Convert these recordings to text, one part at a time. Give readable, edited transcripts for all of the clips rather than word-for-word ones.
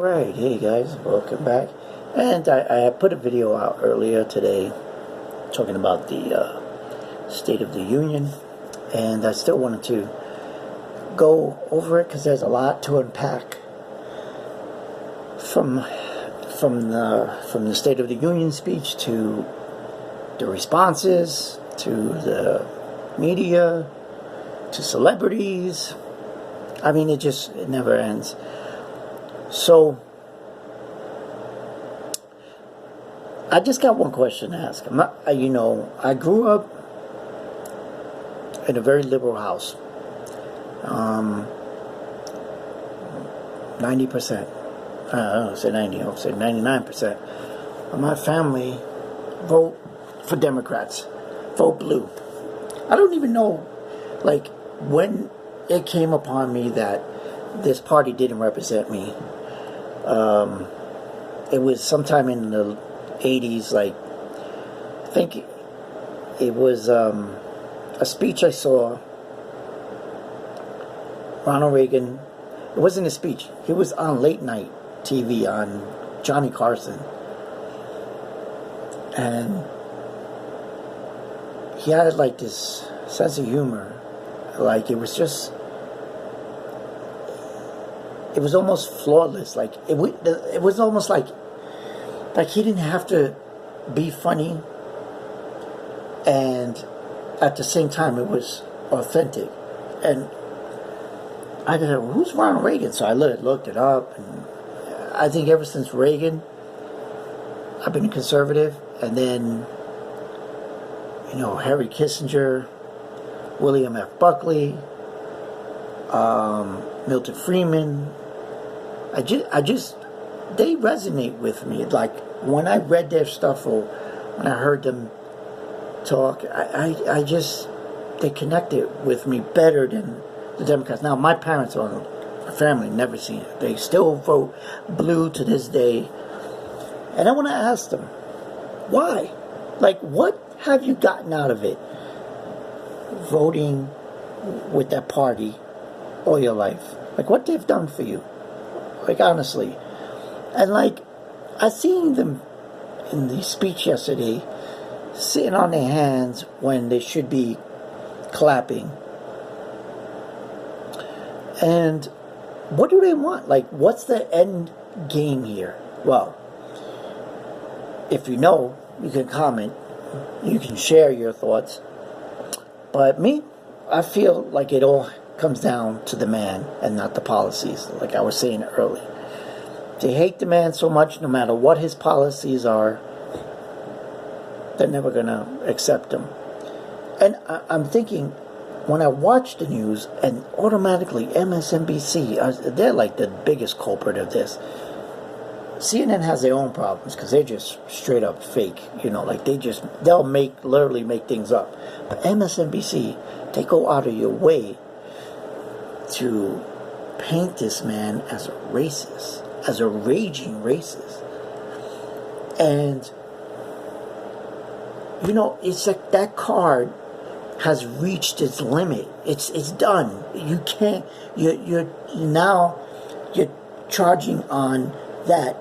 Alright, hey guys, welcome back. And I put a video out earlier today talking about the State of the Union, and I still wanted to go over it because there's a lot to unpack from the State of the Union speech to the responses to the media to celebrities. I mean, it never ends. So, I just got one question to ask. I grew up in a very liberal house. 90%. I don't say 90, I'll say 99% of my family vote for Democrats. Vote blue. I don't even know, when it came upon me that this party didn't represent me. It was sometime in the 80s, I think it was a speech I saw. Ronald Reagan, it wasn't a speech, he was on late night TV on Johnny Carson. And he had this sense of humor. It was almost flawless. It was almost like he didn't have to be funny, and at the same time it was authentic. And I said, well, who's Ronald Reagan? So I looked it up, and I think ever since Reagan, I've been a conservative. And then, Harry Kissinger, William F. Buckley, Milton Friedman. They resonate with me. When I read their stuff or when I heard them talk, they connected with me better than the Democrats. Now, my parents or my family never seen it. They still vote blue to this day. And I want to ask them, why? What have you gotten out of it? Voting with that party all your life. What they've done for you. Honestly. And I seen them in the speech yesterday sitting on their hands when they should be clapping. And what do they want? What's the end game here? Well, if you know, you can comment. You can share your thoughts. But me, I feel like it all comes down to the man and not the policies, like I was saying earlier. They hate the man so much, no matter what his policies are, they're never going to accept him. And I'm thinking, when I watch the news, and automatically MSNBC, they're the biggest culprit of this. CNN has their own problems because they're just straight up fake. They'll literally make things up. But MSNBC, they go out of your way to paint this man as a racist, as a raging racist. And it's like that card has reached its limit. It's done. You can't. You're charging on that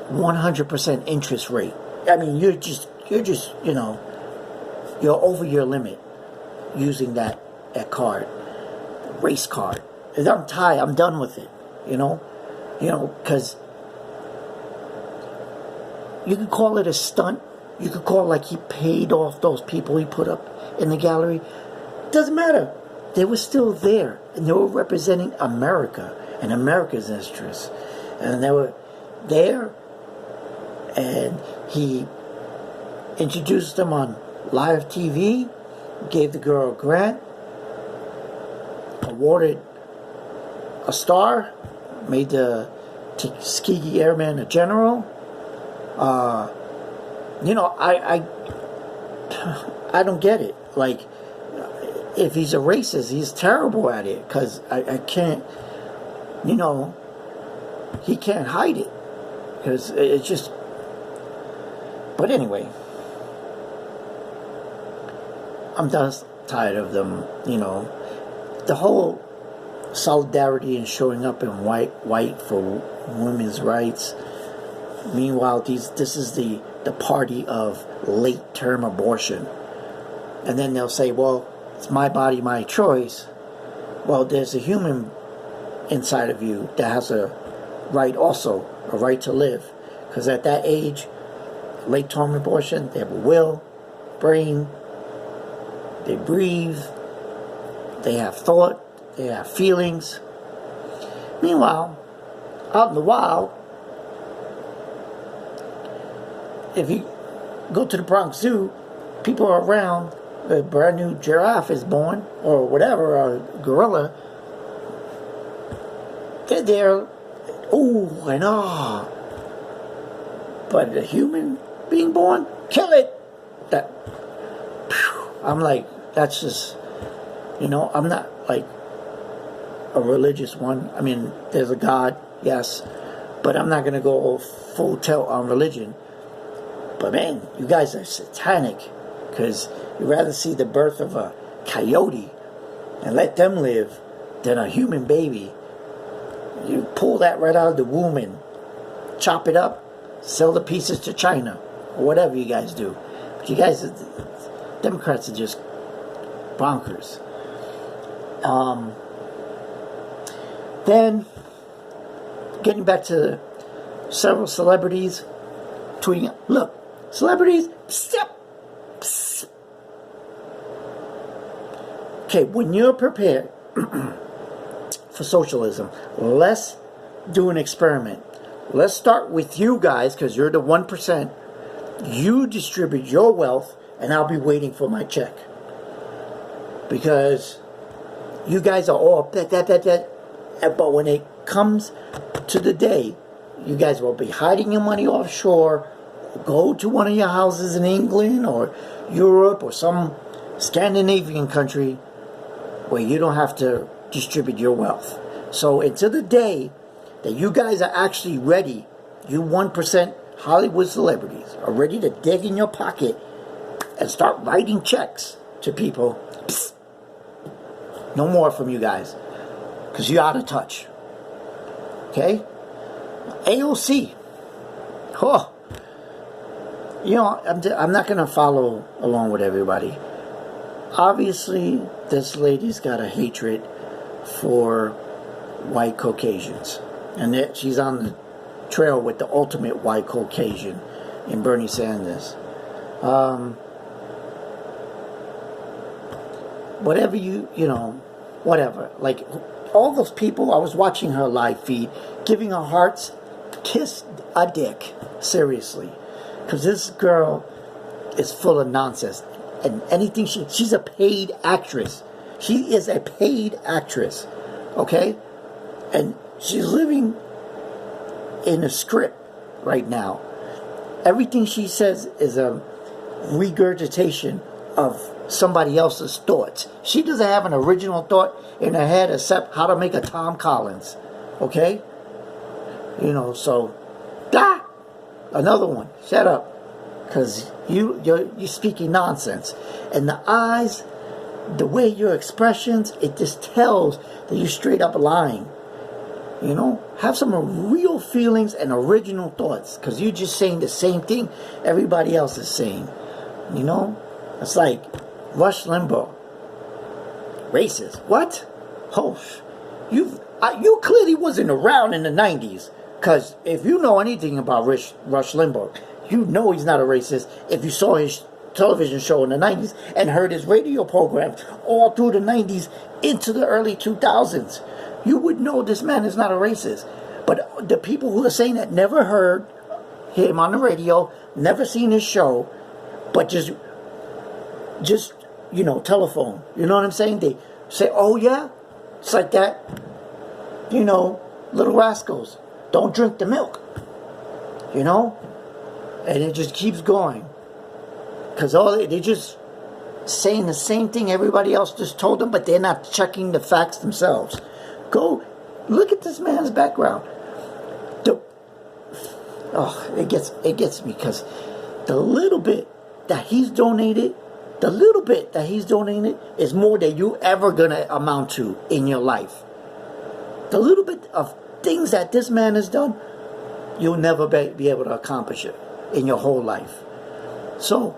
100% interest rate. I mean, you're over your limit using that card, race card. I'm tired. I'm done with it. Because you could call it a stunt. You could call it he paid off those people he put up in the gallery. Doesn't matter. They were still there, and they were representing America and America's interests, and they were there. And he introduced them on live TV, gave the girl a grant, awarded a star, made the Tuskegee Airman a general. I don't get it. If he's a racist, he's terrible at it, because I can't, he can't hide it, because it's just. But anyway, I'm just tired of them, the whole solidarity and showing up in white for women's rights. Meanwhile, this is the party of late-term abortion. And then they'll say, well, it's my body, my choice. Well, there's a human inside of you that has a right also, a right to live. Because at that age, late-term abortion, they have a will, brain, they breathe, they have thought, they have feelings. Meanwhile, out in the wild, if you go to the Bronx Zoo, people are around, a brand new giraffe is born, or whatever, a gorilla, they're there, ooh and ah. But a human being born, kill it. I'm like, that's just, I'm not like a religious one. I mean, there's a God, yes, but I'm not going to go full tilt on religion. But man, you guys are satanic, because you'd rather see the birth of a coyote and let them live than a human baby. You pull that right out of the womb and chop it up, sell the pieces to China, or whatever you guys do. But you guys, Democrats are just bonkers. Then, getting back to several celebrities tweeting, look, celebrities, step. Okay, when you're prepared for socialism, let's do an experiment. Let's start with you guys, because you're the 1%. You distribute your wealth, and I'll be waiting for my check. Because you guys are all that. But when it comes to the day, you guys will be hiding your money offshore, go to one of your houses in England or Europe or some Scandinavian country where you don't have to distribute your wealth. So until the day that you guys are actually ready, you 1% Hollywood celebrities are ready to dig in your pocket and start writing checks to people, psst, no more from you guys, because you're out of touch. Okay? AOC. Oh. I'm not going to follow along with everybody. Obviously, this lady's got a hatred for white Caucasians. And that she's on the trail with the ultimate white Caucasian in Bernie Sanders. Whatever whatever. Like, all those people, I was watching her live feed, giving her hearts, kiss a dick. Seriously. Because this girl is full of nonsense. And anything she's a paid actress. She is a paid actress. Okay? And she's living in a script right now. Everything she says is a regurgitation of somebody else's thoughts. She doesn't have an original thought in her head except how to make a Tom Collins. Okay? So, another one. Shut up. Because you're speaking nonsense. And the eyes, the way your expressions, it just tells that you're straight up lying. Have some real feelings and original thoughts. Because you're just saying the same thing everybody else is saying. It's like Rush Limbaugh. Racist. What? Oh, you clearly wasn't around in the 90s. Because if you know anything about Rush Limbaugh, you know he's not a racist if you saw his television show in the 90s and heard his radio programs all through the 90s into the early 2000s. You would know this man is not a racist. But the people who are saying that never heard him on the radio, never seen his show, but just telephone. You know what I'm saying? They say, oh yeah? It's like that. Little rascals. Don't drink the milk. And it just keeps going. Because they're just saying the same thing everybody else just told them, but they're not checking the facts themselves. Go look at this man's background. It gets me, because the little bit that he's donated is more than you ever gonna amount to in your life. the little bit of things that this man has done, you'll never be able to accomplish it in your whole life. So,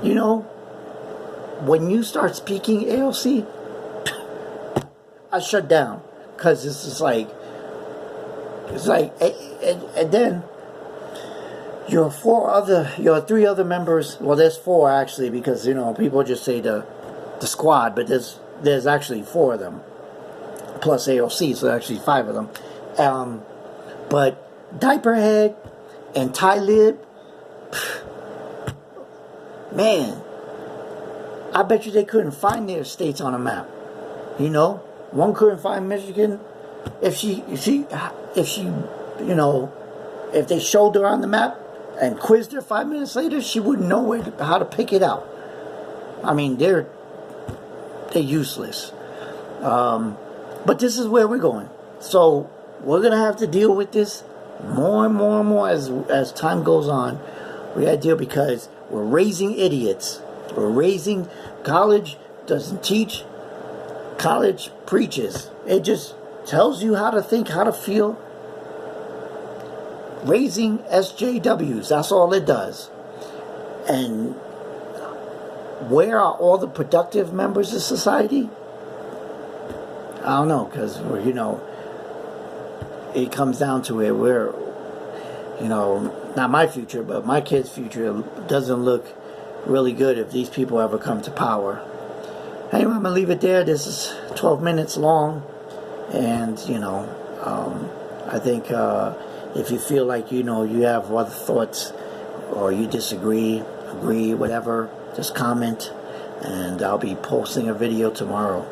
you know, when you start speaking AOC, I shut down, because this is like, and then your three other members. Well, there's four actually, because you know people just say the squad, but there's actually four of them plus AOC, so actually five of them. But Diaperhead and Talib, man, I bet you they couldn't find their states on a map. You know, one couldn't find Michigan. If she, you know, if they showed her on the map and quizzed her 5 minutes later, she wouldn't know how to pick it out. I mean, they're useless. But this is where we're going. So we're gonna have to deal with this more and more and more as time goes on. We gotta deal, because we're raising idiots. We're raising, college doesn't teach, college preaches. It just tells you how to think, how to feel. Raising SJWs, that's all it does. And where are all the productive members of society? I don't know, because, you know, it comes down to it. We're, you know, not my future, but my kids' future doesn't look really good if these people ever come to power. Anyway, I'm going to leave it there. This is 12 minutes long. And, you know, I think if you feel like, you know, you have other thoughts or you disagree, agree, whatever, just comment. And I'll be posting a video tomorrow.